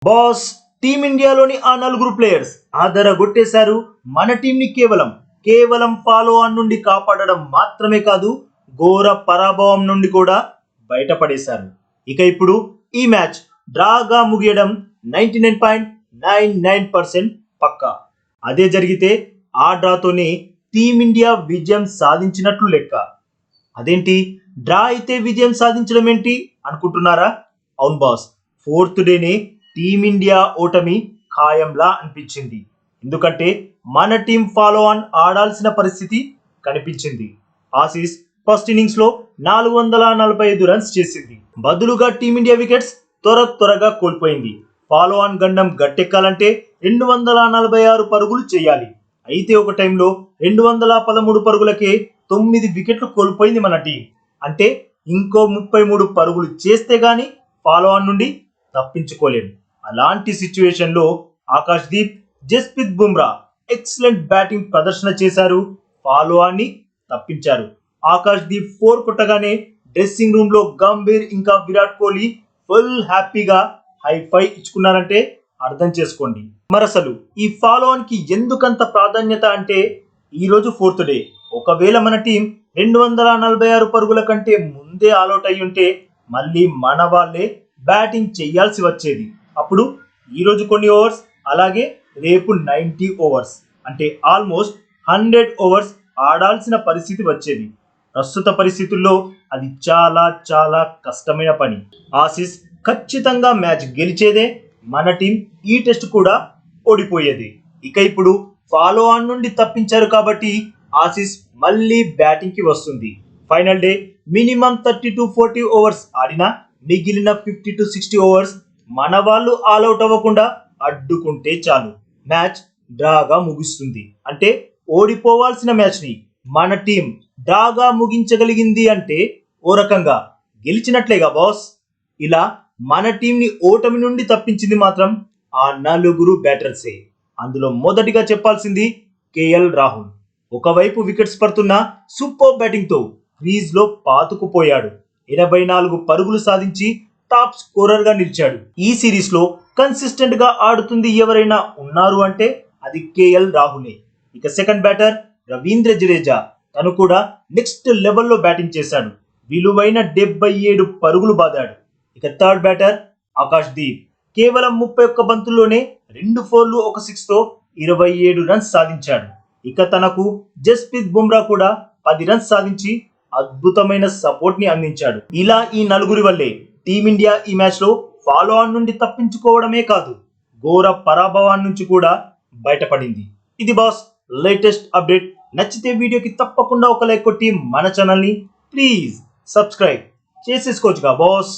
Boss టీమిండియాలోని ఆ నలుగురు players ఆదరగొట్టేశారు. మన టీంని కేవలం ఫాలో ఆన్ నుండి కాపాడడం మాత్రమే కాదు, ఘోర పరాభవం నుండి కూడా బయటపడేశారు. ఇక ఇప్పుడు ఈ మ్యాచ్ డ్రాగా ముగియడం 99.99% పక్కా. అదే జరిగితే ఆ డ్రాతోనే టీమిండియా విజయం సాధించినట్లు లెక్క. అదేంటి, డ్రా అయితే విజయం సాధించడం ఏంటి అనుకుంటున్నారా? అవును బాస్, ఫోర్త్ డేనే టీమిండియా ఓటమి ఖాయంలా అనిపించింది. ఎందుకంటే మన టీం ఫాలో ఆన్ ఆడాల్సిన పరిస్థితి కనిపించింది. ఆసీస్ ఫస్ట్ ఇన్నింగ్స్ లో 445 రన్స్ చేసింది. బదులుగా టీమిండియా వికెట్స్ త్వరగా కోల్పోయింది. ఫాలో ఆన్ గండం గట్టెక్కాలంటే 246 పరుగులు చేయాలి. అయితే ఒక టైంలో 213 పరుగులకే 9 వికెట్లు కోల్పోయింది మన టీం. అంటే ఇంకో 33 పరుగులు చేస్తే గాని ఫాలో ఆన్ నుండి తప్పించుకోలేము. అలాంటి సిచ్యువేషన్ లో ఆకాష్ దీప్, జస్ప్రీత్ బుమ్రా ఎక్సలెంట్ బ్యాటింగ్ ప్రదర్శన చేశారు. ఫాలో ఆన్ ని తప్పించారు. ఆకాష్ దీప్ 4 కొట్టగానే డ్రెస్సింగ్ రూమ్ లో గంభీర్ ఇంకా విరాట్ కోహ్లీ ఫుల్ హ్యాపీగా హైఫై ఇచ్చుకున్నారంటే అర్థం చేసుకోండి. మరసలు ఈ ఫాలో ఆన్ కి ఎందుకంత ప్రాధాన్యత అంటే, ఈ రోజు ఫోర్త్ డే. ఒకవేళ మన టీం 246 పరుగుల కంటే ముందే ఆల్అౌట్ అయి ఉంటే మళ్ళీ మన వాళ్ళే బ్యాటింగ్ చేయాల్సి వచ్చేది. అప్పుడు ఈ రోజు కొన్ని ఓవర్స్, అలాగే రేపు 90 ఓవర్స్, అంటే ఆల్మోస్ట్ 100 ఓవర్స్ ఆడాల్సిన పరిస్థితి వచ్చేది. ప్రస్తుత పరిస్థితుల్లో అది చాలా కష్టమైన పని. ఆసీస్ ఖచ్చితంగా మ్యాచ్ గెలిచేదే, మన టీం ఈ టెస్ట్ కూడా ఓడిపోయేది. ఇక ఇప్పుడు ఫాలో ఆన్ నుండి తప్పించారు కాబట్టి ఆసీస్ మళ్ళీ బ్యాటింగ్ కి వస్తుంది. Final day minimum 30 to 40 overs ఆడినా మిగిలిన 50 to 60 ఓవర్స్ మన వాళ్ళు ఆల్అౌట్ అవ్వకుండా అడ్డుకుంటే చాలు, మ్యాచ్ డ్రాగా ముగుస్తుంది. అంటే ఓడిపోవాల్సిన మ్యాచ్ ని మన టీం డ్రాగా ముగించగలిగింది అంటే ఓ రకంగా గెలిచినట్లేగా బాస్. ఇలా మన టీంని ఓటమి నుండి తప్పించింది మాత్రం ఆ నలుగురు బ్యాటర్సే. అందులో మొదటిగా చెప్పాల్సింది కేఎల్ రాహుల్. ఒకవైపు వికెట్స్ పడుతున్న సూపర్ బ్యాటింగ్ తో క్రీజ్ లో పాతుకుపోయాడు. 84 పరుగులు సాధించి టాప్ స్కోరర్ గా నిలిచాడు. ఈ సిరీస్ లో కన్సిస్టెంట్ గా ఆడుతుంది ఎవరైనా ఉన్నారు అంటే అది కేఎల్ రాహులే. ఇక సెకండ్ బ్యాటర్ రవీంద్ర జడేజా, తను కూడా నెక్స్ట్ లెవెల్లో బ్యాటింగ్ చేశాడు. విలువైన 77 పరుగులు బాదాడు. ఇక థర్డ్ బ్యాటర్ ఆకాష్ దీప్ కేవలం 31 బంతుల్లోనే 2 4లు 1 6 తో 27 రన్స్ సాధించాడు. ఇక తనకు జస్ప్రీత్ బుమ్రా కూడా 10 రన్స్ సాధించి అద్భుతమైన సపోర్ట్ ని అందించాడు. ఇలా ఈ నలుగురి వల్లే టీమిండియా ఈ మ్యాచ్ లో ఫాలో ఆన్ నుండి తప్పించుకోవడమే కాదు, ఘోర పరాభవం నుంచి కూడా బయటపడింది. ఇది బాస్ లేటెస్ట్ అప్డేట్. నచ్చితే వీడియోకి తప్పకుండా ఒక లైక్ కొట్టి మన ఛానల్ ని ప్లీజ్ సబ్స్క్రైబ్ చేసేసుకోవచ్చుగా బాస్.